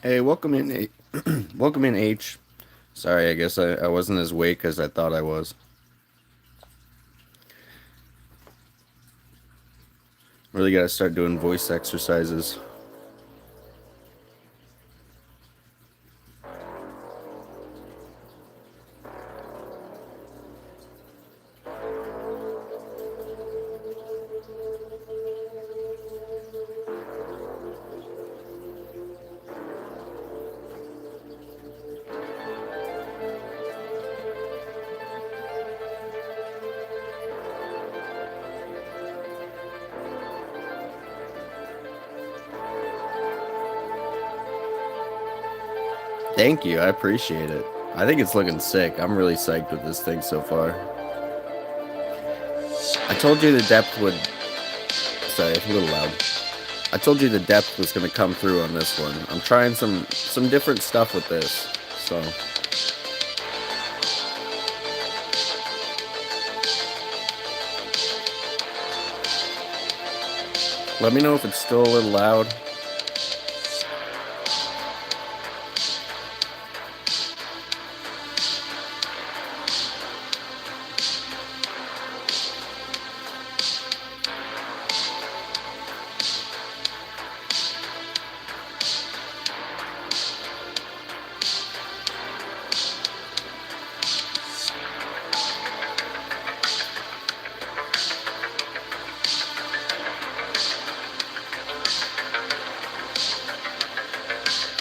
Hey, welcome in, welcome in, H. Sorry, I guess I wasn't as awake as I thought I was. Really got to start doing voice exercises. Thank you, I appreciate it. I think it's looking sick. I'm really psyched with this thing so far. I told you the depth would. Sorry, it's a little loud. I told you the depth was going to come through on this one. I'm trying some different stuff with this, so let me know if it's still a little loud.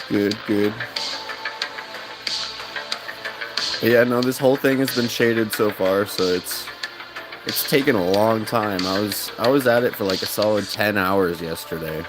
Good, good. But yeah, no, this whole thing has been shaded so far, so it's taken a long time. I was at it for like a solid 10 hours yesterday.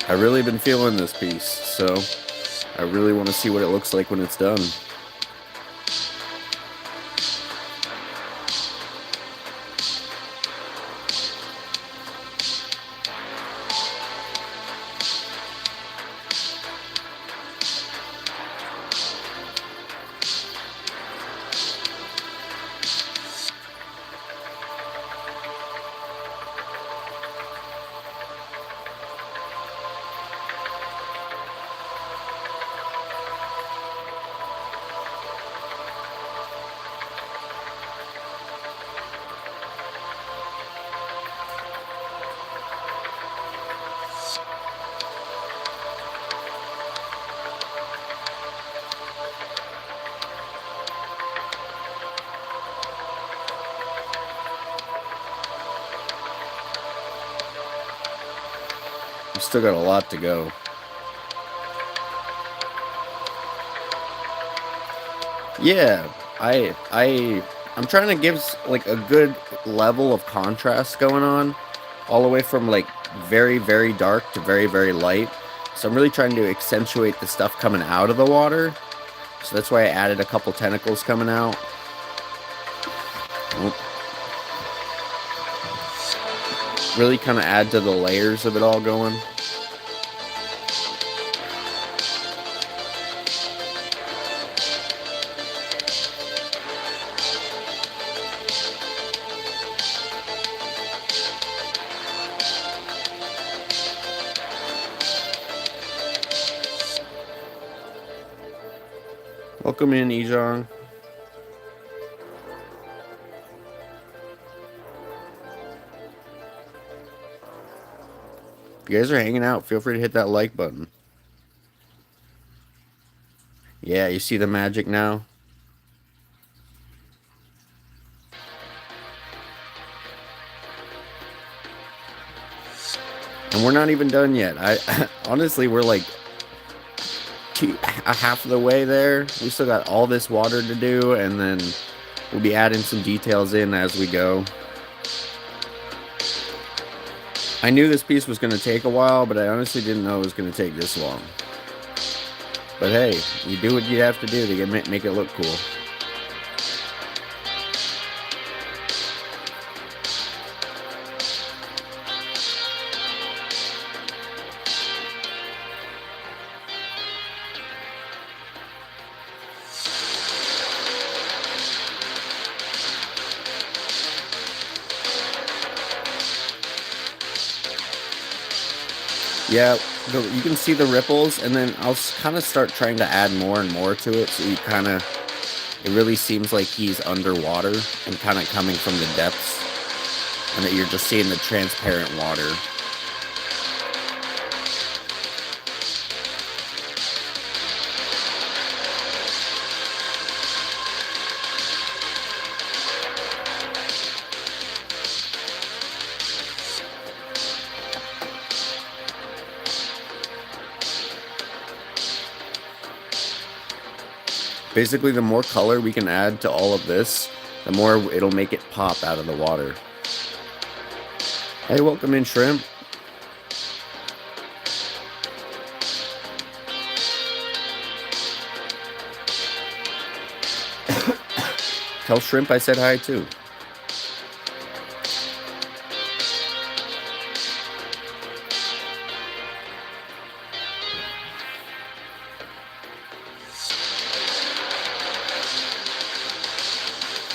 I really been feeling this piece, so I really want to see what it looks like when it's done. I've still got a lot to go. Yeah, I'm trying to give like a good level of contrast going on, all the way from like very very dark to very very light. So I'm really trying to accentuate the stuff coming out of the water. So that's why I added a couple tentacles coming out. Really kind of add to the layers of it all going. Welcome in, Ejong. If you guys are hanging out, feel free to hit that like button. Yeah, you see the magic now? And we're not even done yet. I honestly, we're like a half of the way there. We still got all this water to do, and then we'll be adding some details in as we go. I knew this piece was going to take a while, but I honestly didn't know it was going to take this long. But hey, you do what you have to do to make it look cool. Yeah, you can see the ripples, and then I'll kind of start trying to add more and more to it, so it really seems like he's underwater and kind of coming from the depths, and that you're just seeing the transparent water. Basically, the more color we can add to all of this, the more it'll make it pop out of the water. Hey, welcome in, Shrimp. Tell Shrimp I said hi, too.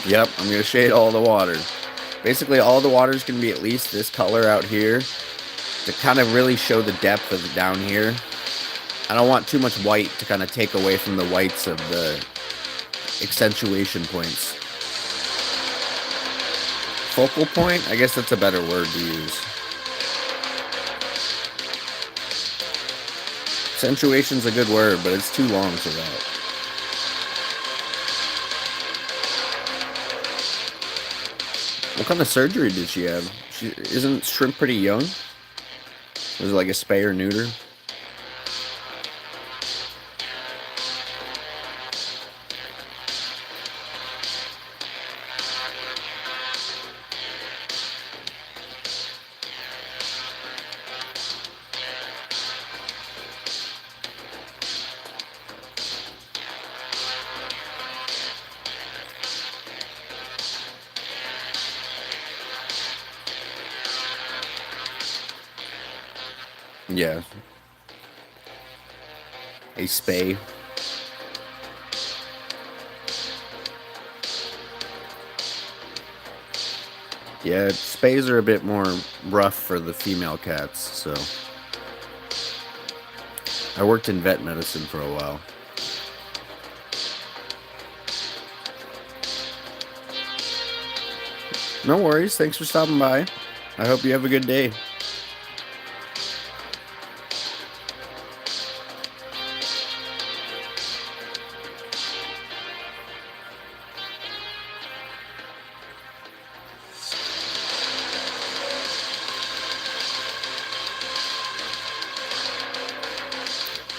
Yep, I'm going to shade all the water. Basically, all the water is going to be at least this color out here to kind of really show the depth of it down here. I don't want too much white to kind of take away from the whites of the accentuation points. Focal point? I guess that's a better word to use. Accentuation's a good word, but it's too long for that. What kind of surgery did she have? Isn't Shrimp pretty young? Was it like a spay or neuter? Yeah. A spay. Yeah, spays are a bit more rough for the female cats, so. I worked in vet medicine for a while. No worries, thanks for stopping by. I hope you have a good day.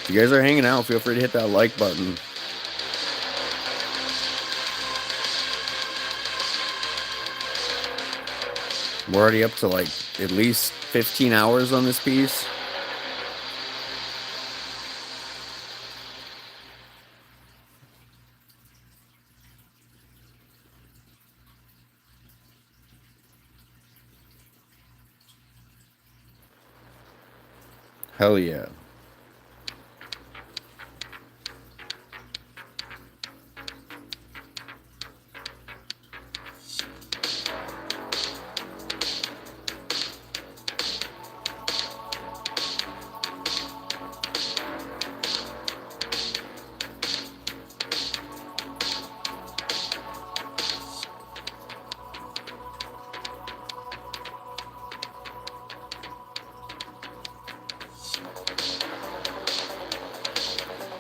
If you guys are hanging out, feel free to hit that like button. We're already up to like at least 15 hours on this piece. Hell yeah.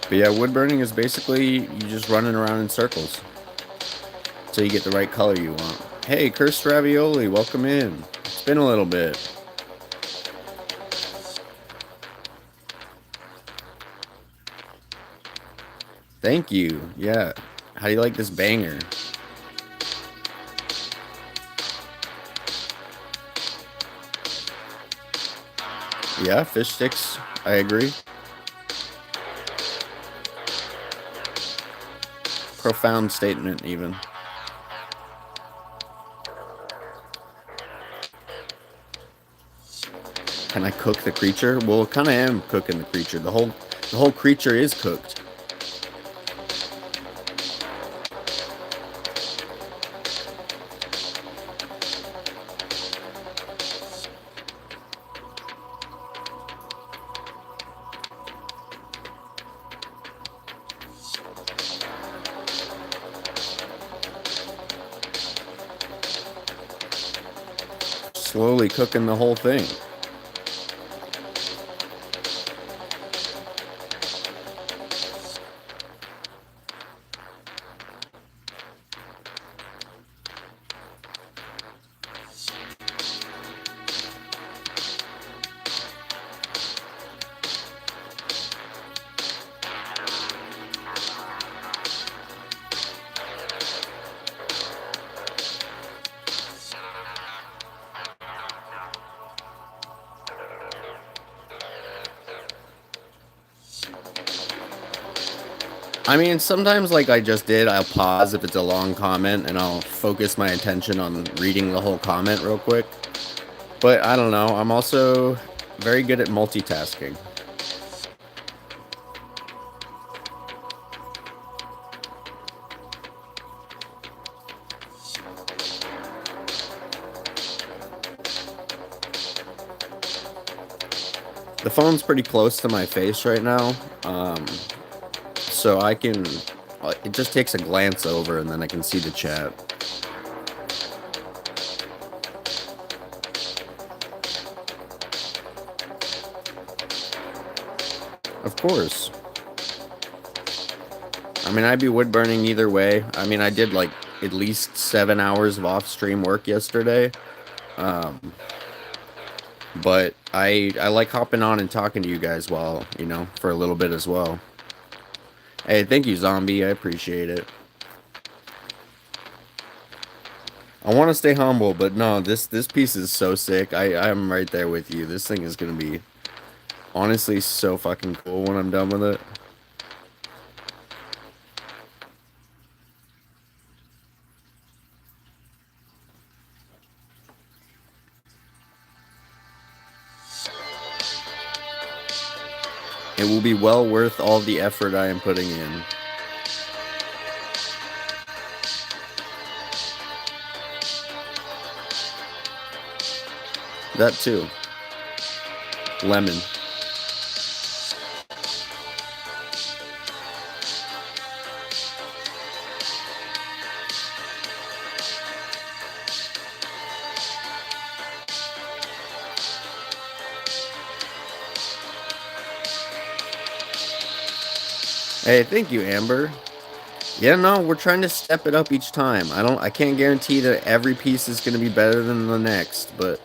But yeah, wood burning is basically you just running around in circles until you get the right color you want. Hey, Cursed Ravioli, welcome in. It's been a little bit. Thank you. Yeah. How do you like this banger? Yeah, fish sticks. I agree. profound statement, even. Can I cook the creature? Well, kind of am cooking the creature. The whole creature is cooked. Slowly cooking the whole thing. I mean, sometimes, like I just did, I'll pause if it's a long comment and I'll focus my attention on reading the whole comment real quick. But I don't know, I'm also very good at multitasking. The phone's pretty close to my face right now, so I can. It just takes a glance over and then I can see the chat. Of course. I mean, I'd be wood burning either way. I mean, I did like at least 7 hours of off-stream work yesterday. But I like hopping on and talking to you guys while, for a little bit as well. Hey, thank you, Zombie. I appreciate it. I want to stay humble, but no, this piece is so sick. I'm right there with you. This thing is gonna be honestly so fucking cool when I'm done with it. It will be well worth all the effort I am putting in. That too. Lemon. Hey, thank you, Amber. Yeah, no, we're trying to step it up each time. I can't guarantee that every piece is going to be better than the next, but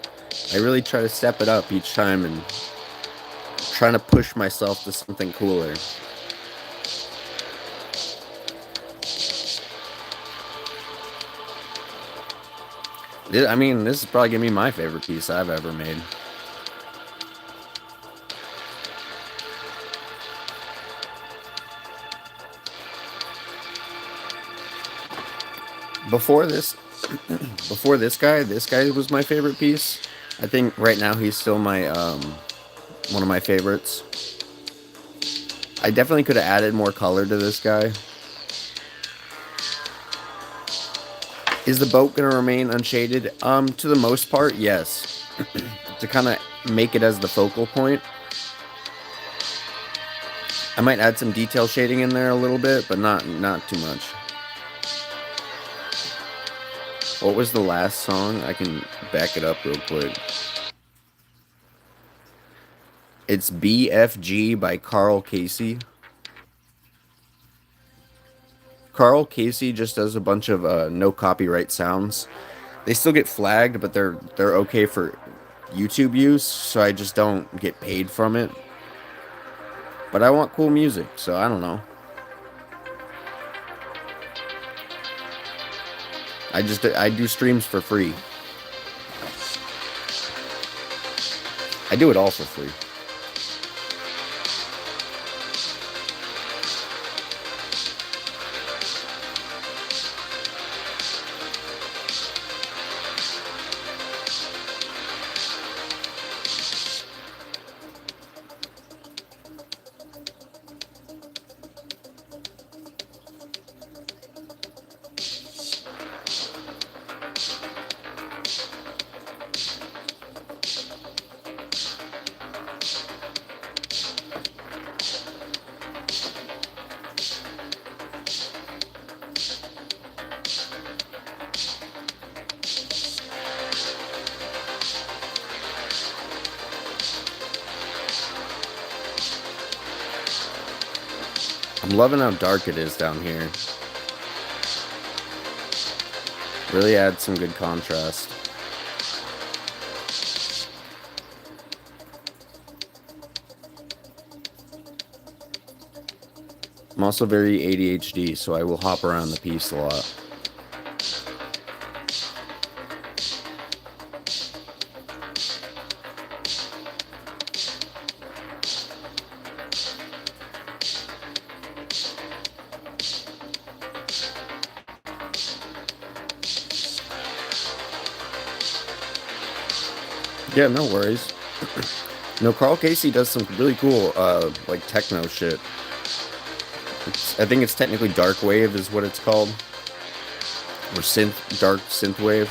I really try to step it up each time and trying to push myself to something cooler. I mean, this is probably going to be my favorite piece I've ever made. Before this, this guy was my favorite piece. I think right now he's still my one of my favorites. I definitely could have added more color to this guy. Is the boat going to remain unshaded? To the most part, yes. To kind of make it as the focal point. I might add some detail shading in there a little bit, but not too much. What was the last song? I can back it up real quick. It's BFG by Carl Casey. Carl Casey just does a bunch of no copyright sounds. They still get flagged, but they're okay for YouTube use, so I just don't get paid from it. But I want cool music, so I don't know. I do streams for free. I do it all for free. I'm loving how dark it is down here. Really adds some good contrast. I'm also very ADHD, so I will hop around the piece a lot. Yeah, no worries. No, Carl Casey does some really cool, like techno shit. I think it's technically dark wave is what it's called, or dark synth wave.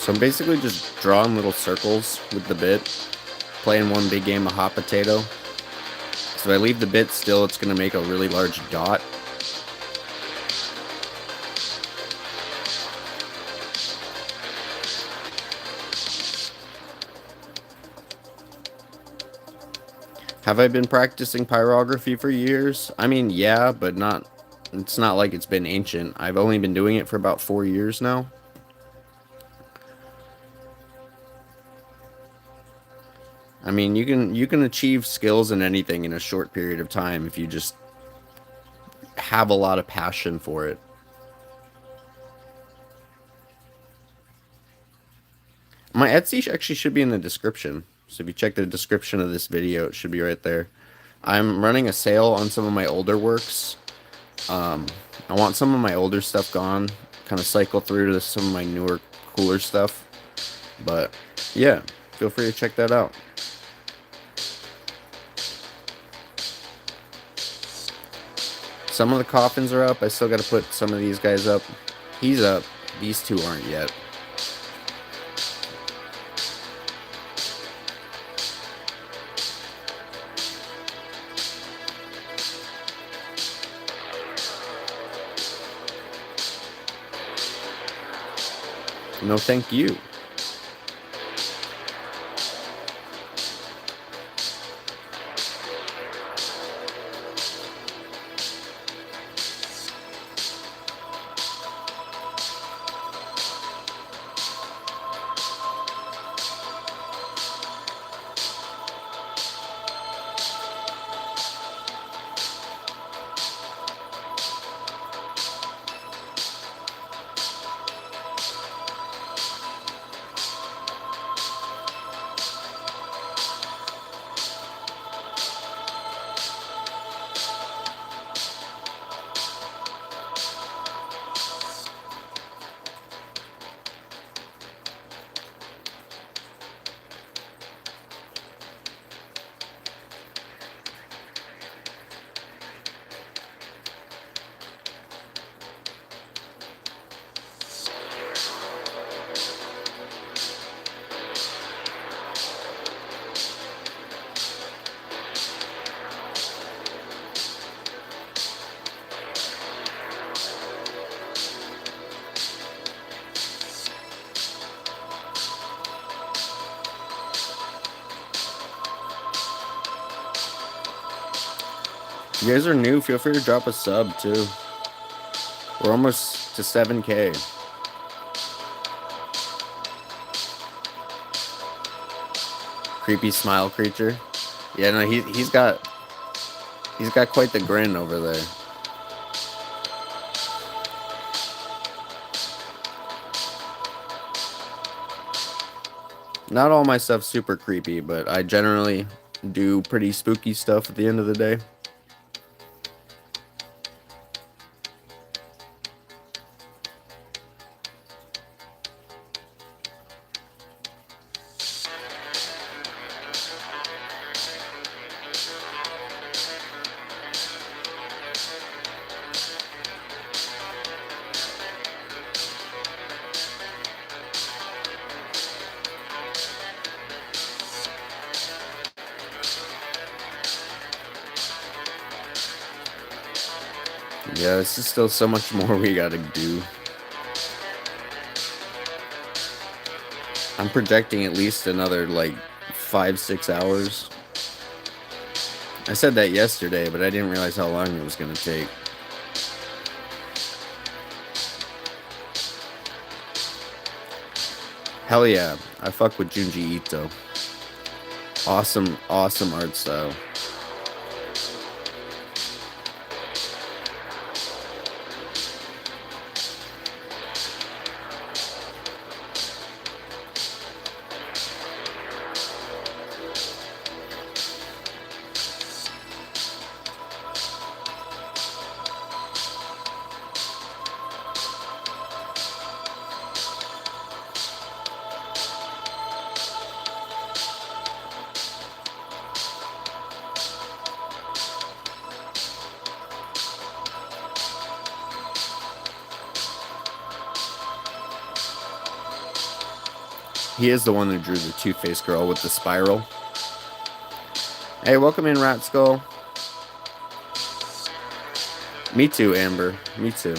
So I'm basically just drawing little circles with the bit, playing one big game of hot potato. So if I leave the bit still, it's going to make a really large dot. Have I been practicing pyrography for years? I mean, yeah, but not. It's not like it's been ancient. I've only been doing it for about 4 years now. I mean, you can achieve skills in anything in a short period of time if you just have a lot of passion for it. My Etsy actually should be in the description. So if you check the description of this video, it should be right there. I'm running a sale on some of my older works. I want some of my older stuff gone, kind of cycle through to some of my newer, cooler stuff. But yeah, feel free to check that out. Some of the coffins are up. I still got to put some of these guys up. He's up. These two aren't yet. No, thank you. you guys are new, feel free to drop a sub too. We're almost to 7K. Creepy smile creature. Yeah, no, he's got quite the grin over there. Not all my stuff's super creepy, but I generally do pretty spooky stuff at the end of the day. Yeah, this is still so much more we gotta do. I'm projecting at least another, like, 5-6 hours. I said that yesterday, but I didn't realize how long it was gonna take. Hell yeah, I fuck with Junji Ito. Awesome, awesome art style. He is the one who drew the Two-Faced girl with the spiral. Hey, welcome in, Rat Skull. Me too, Amber. Me too.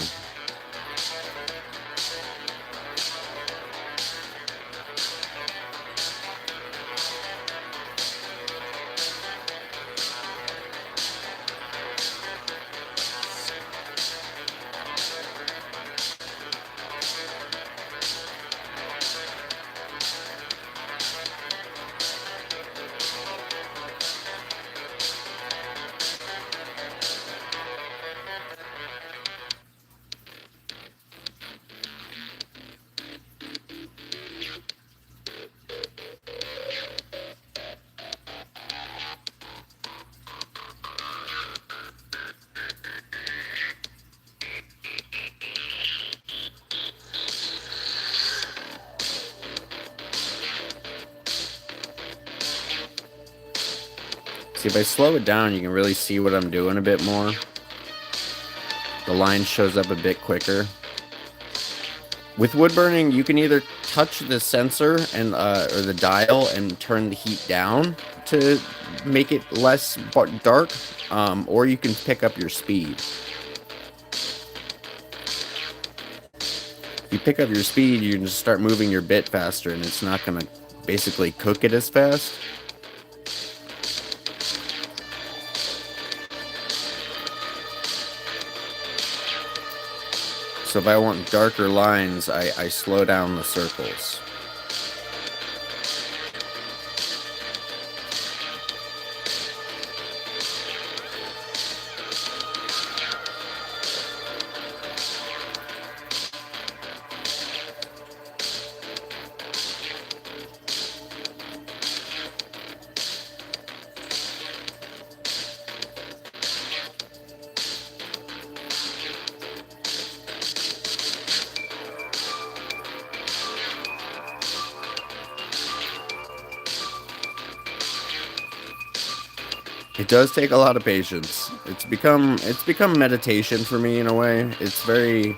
See, if I slow it down, you can really see what I'm doing a bit more. The line shows up a bit quicker. With wood burning, you can either touch the sensor and or the dial and turn the heat down to make it less dark, or you can pick up your speed. If you pick up your speed, you can just start moving your bit faster, and it's not going to basically cook it as fast. So if I want darker lines, I slow down the circles. It does take a lot of patience. It's become meditation for me in a way. It's very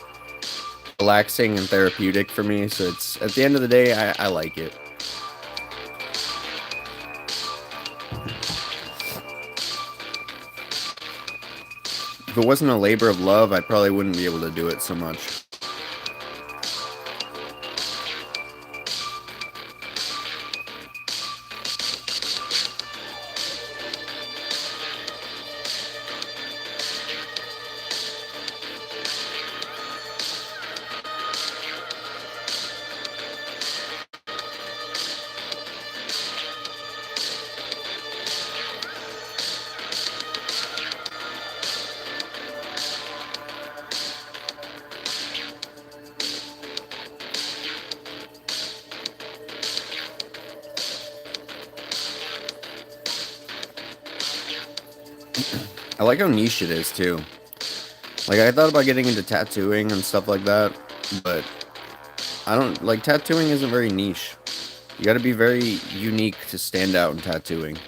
relaxing and therapeutic for me. So it's at the end of the day, I like it. If it wasn't a labor of love, I probably wouldn't be able to do it so much. I like how niche it is too. Like I thought about getting into tattooing and stuff like that, but I don't like tattooing isn't very niche. You got to be very unique to stand out in tattooing.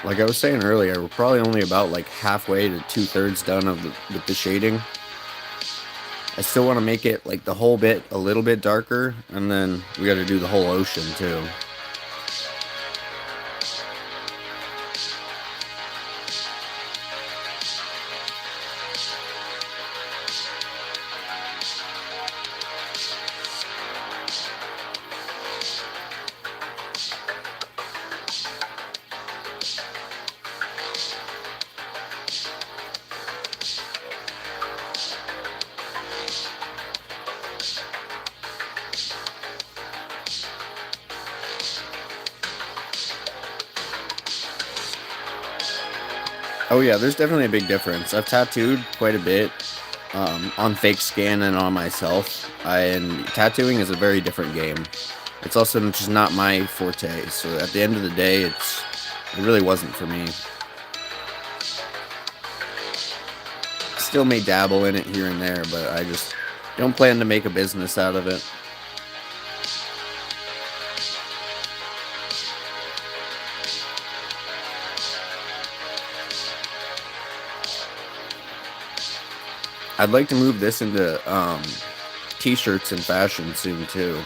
Like I was saying earlier, we're probably only about like halfway to 2/3 done with the shading. I still want to make it like the whole bit a little bit darker, and then we got to do the whole ocean too. Oh yeah, there's definitely a big difference. I've tattooed quite a bit on fake skin and on myself, and tattooing is a very different game. It's also just not my forte. So at the end of the day, it really wasn't for me. Still may dabble in it here and there, but I just don't plan to make a business out of it. I'd like to move this into t-shirts and fashion soon too.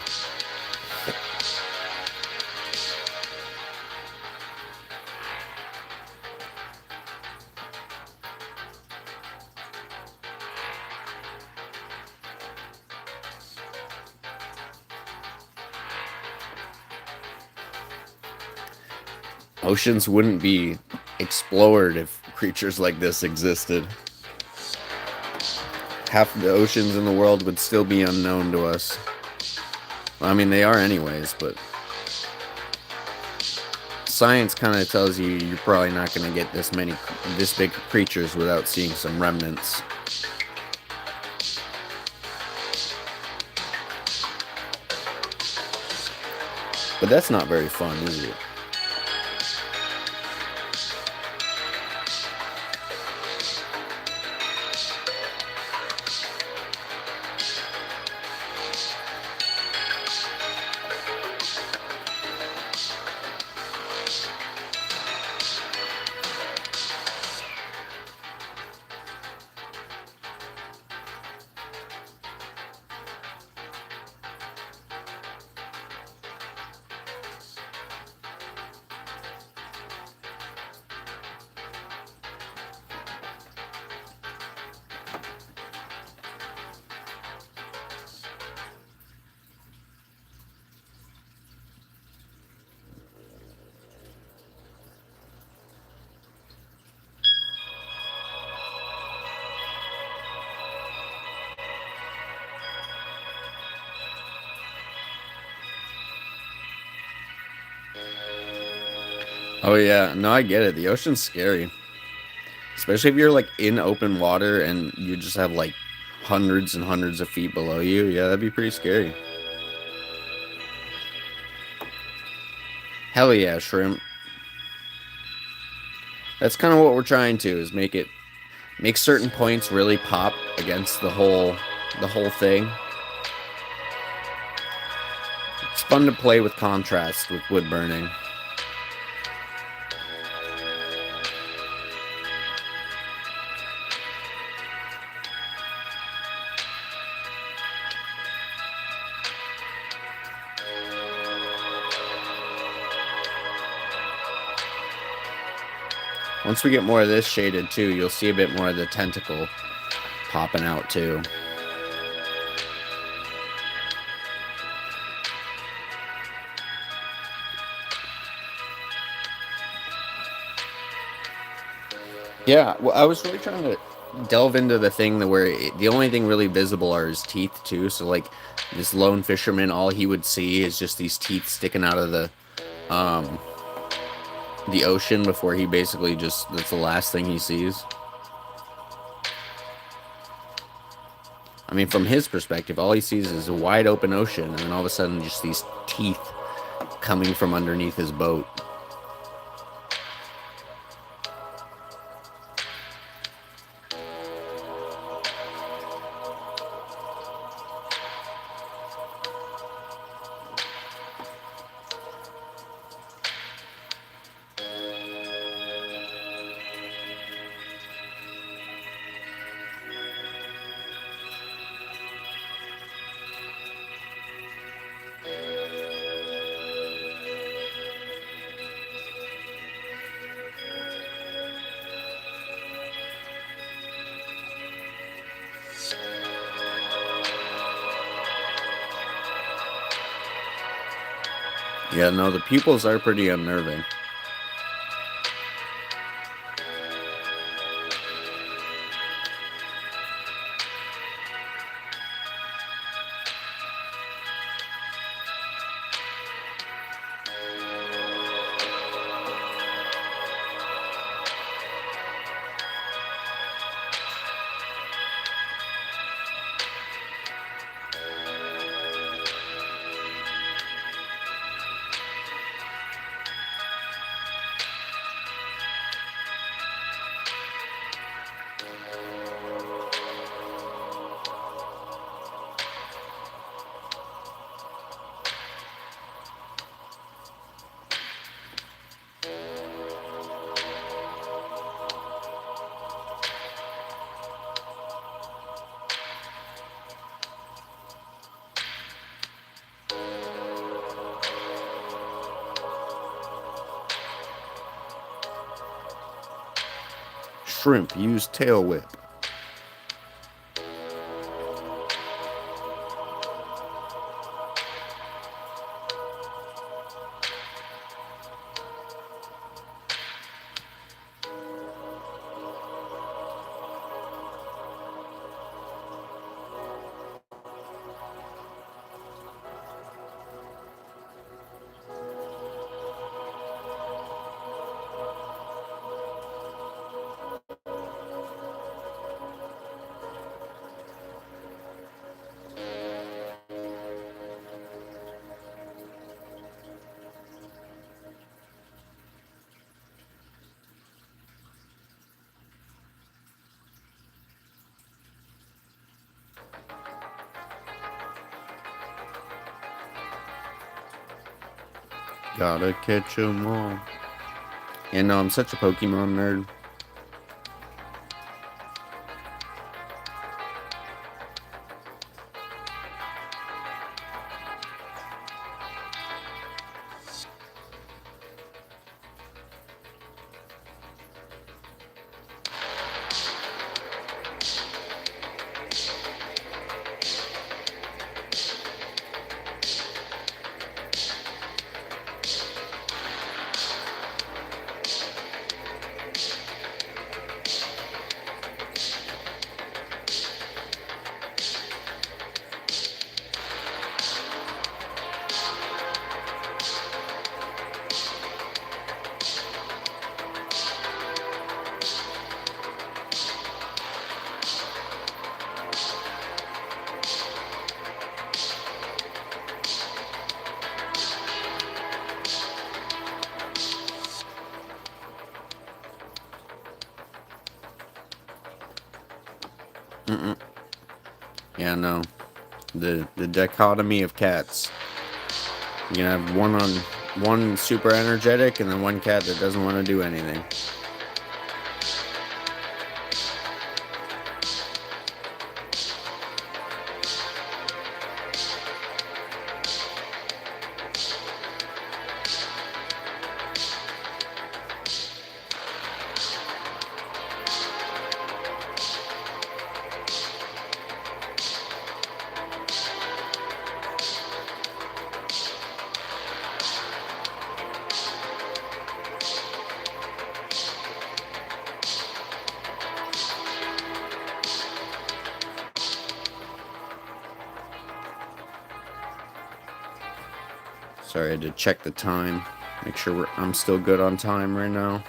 Oceans wouldn't be explored if creatures like this existed. Half the oceans in the world would still be unknown to us. I mean, they are anyways, but science kind of tells you you're probably not going to get this big creatures without seeing some remnants. But that's not very fun, is it? Oh yeah, no, I get it. The ocean's scary, especially if you're like in open water and you just have like hundreds and hundreds of feet below you. Yeah, that'd be pretty scary. Hell yeah, shrimp. That's kind of what we're trying to is make certain points really pop against the whole thing. It's fun to play with contrast with wood burning. Once we get more of this shaded too, you'll see a bit more of the tentacle popping out too. Yeah, well, I was really trying to delve into the thing that the only thing really visible are his teeth too. So like this lone fisherman, all he would see is just these teeth sticking out of um the ocean before he basically just that's the last thing he sees. I mean, from his perspective, all he sees is a wide open ocean, and then all of a sudden, just these teeth coming from underneath his boat. Yeah, no, the pupils are pretty unnerving. Shrimp use tail whip. Gotta catch 'em all. And no, I'm such a Pokemon nerd. Mm-mm. Yeah, no. The dichotomy of cats. You can have one super energetic and then one cat that doesn't want to do anything. Sorry, I had to check the time. Make sure I'm still good on time right now.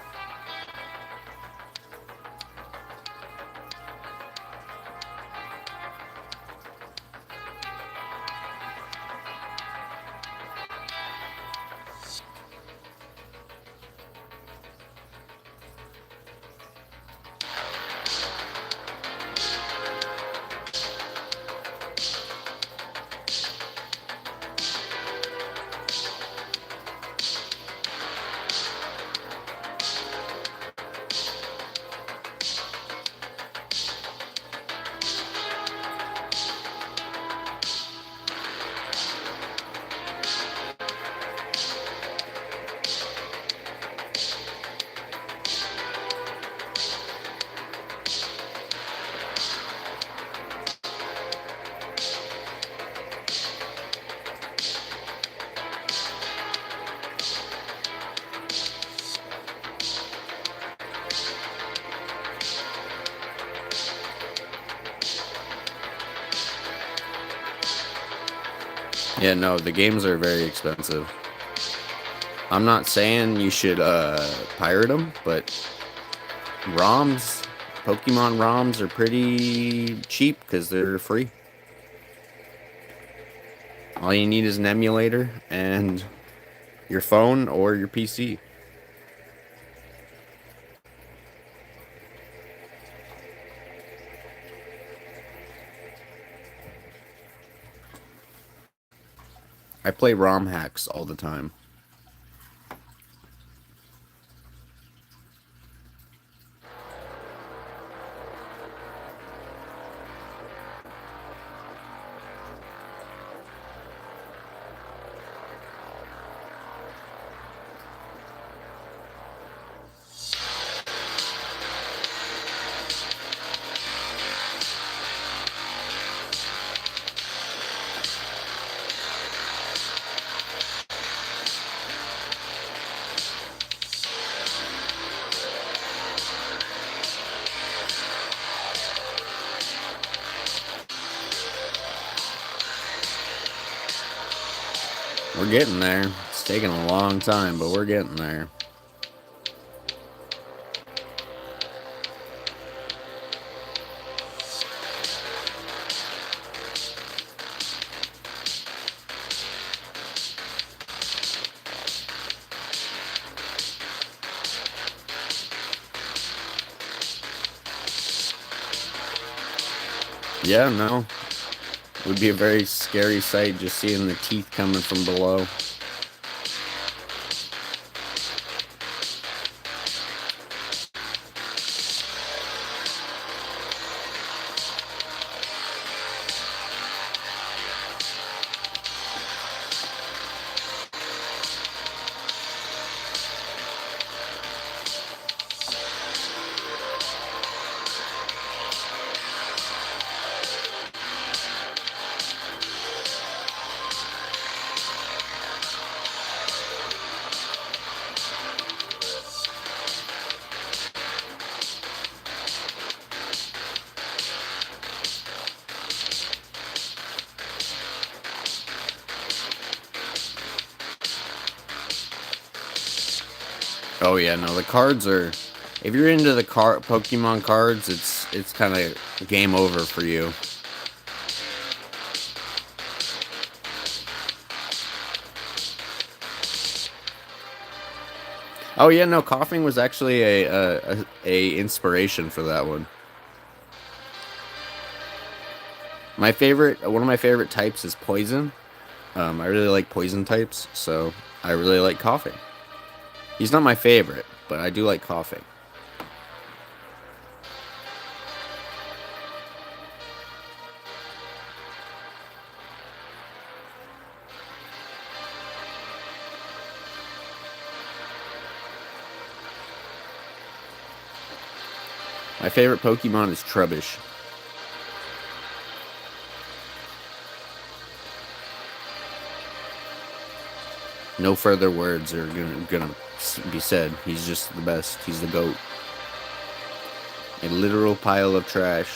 Yeah, no, the games are very expensive. I'm not saying you should pirate them, but ROMs, Pokemon ROMs are pretty cheap because they're free. All you need is an emulator and your phone or your PC. I play ROM hacks all the time. We're getting there. It's taking a long time, but we're getting there. Yeah, no. It would be a very scary sight just seeing the teeth coming from below. Oh yeah, no, the cards are. If you're into the Pokemon cards, it's kind of game over for you. Oh yeah, no, coughing was actually a inspiration for that one. One of my favorite types is poison. I really like poison types, so I really like coughing. He's not my favorite, but I do like coughing. My favorite Pokemon is Trubbish. No further words are gonna be said. He's just the best. He's the goat. A literal pile of trash.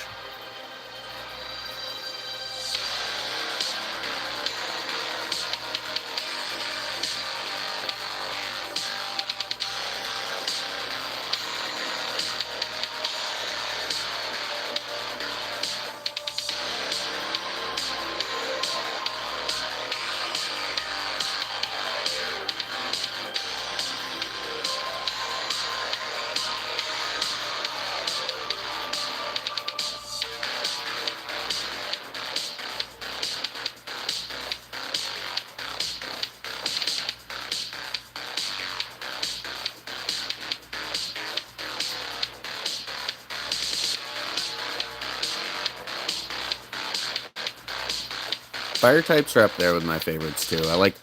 Fire types are up there with my favorites too. I like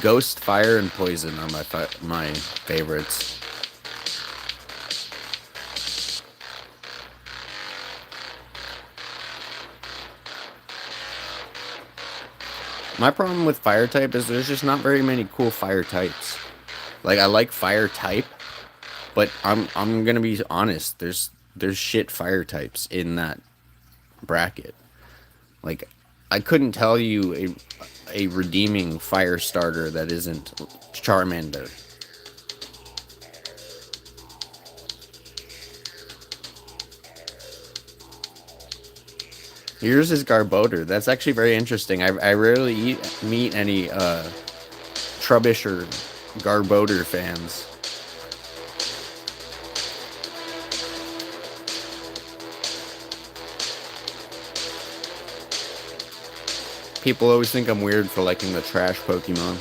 Ghost, Fire, and Poison are my favorites. My problem with Fire type is there's just not very many cool Fire types. Like I like Fire type, but I'm gonna be honest. There's shit Fire types in that bracket. Like I couldn't tell you a redeeming Fire starter that isn't Charmander. Yours is Garbodor. That's actually very interesting. I rarely meet any Trubbish or Garbodor fans. People always think I'm weird for liking the trash Pokemon.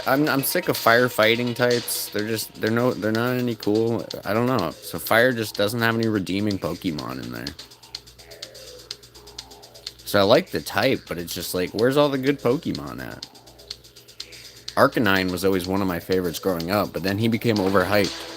I'm sick of firefighting types. They're not any cool. I don't know. So fire just doesn't have any redeeming Pokemon in there. So I like the type, but it's just like, where's all the good Pokemon at? Arcanine was always one of my favorites growing up, but then he became overhyped.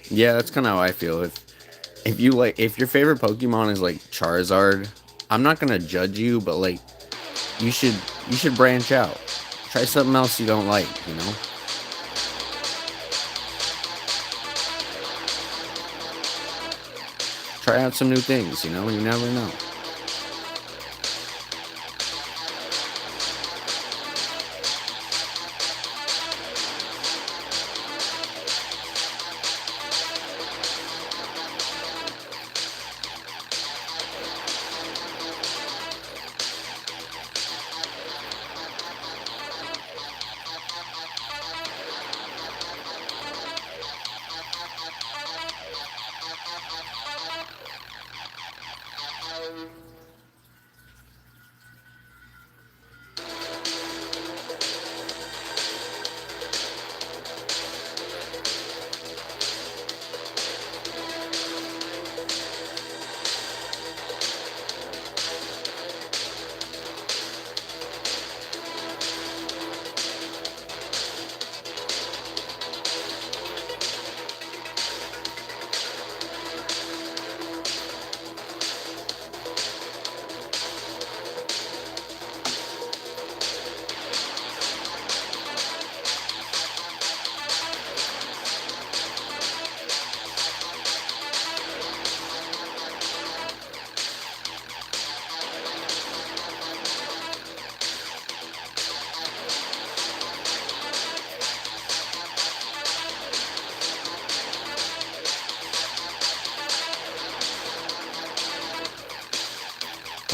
Yeah, that's kind of how I feel. If your favorite Pokemon is like Charizard, I'm not gonna judge you, but like you should you should branch out. Try something else you don't like, you know? Try out some new things, you know? You never know.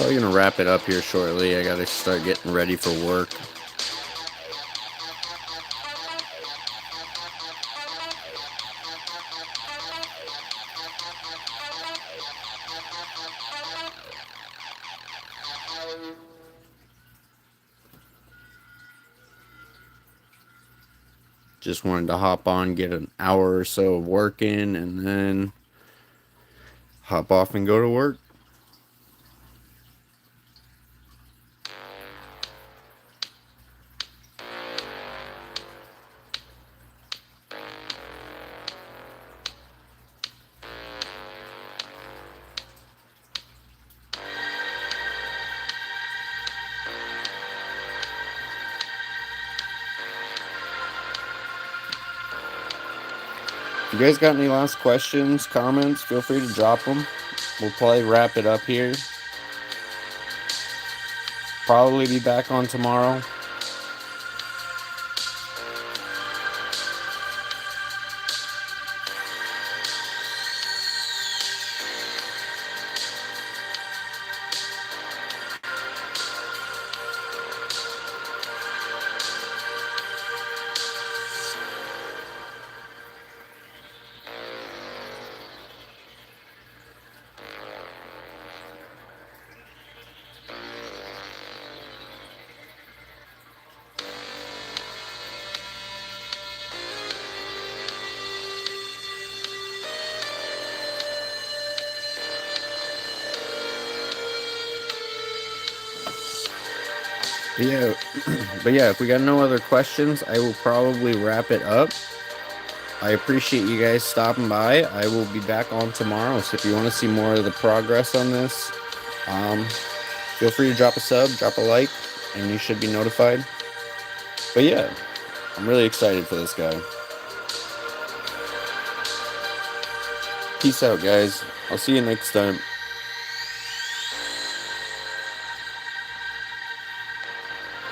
Probably gonna wrap it up here shortly. I gotta start getting ready for work. Just wanted to hop on, get an hour or so of work in, and then hop off and go to work. If you guys got any last questions, comments, feel free to drop them. We'll probably wrap it up here. Probably be back on tomorrow. But yeah, but yeah, if we got no other questions, I will probably wrap it up. I appreciate you guys stopping by. I will be back on tomorrow. So if you want to see more of the progress on this, um, feel free to drop a sub, drop a like, and you should be notified. But yeah, I'm really excited for this guy. Peace out, guys. I'll see you next time.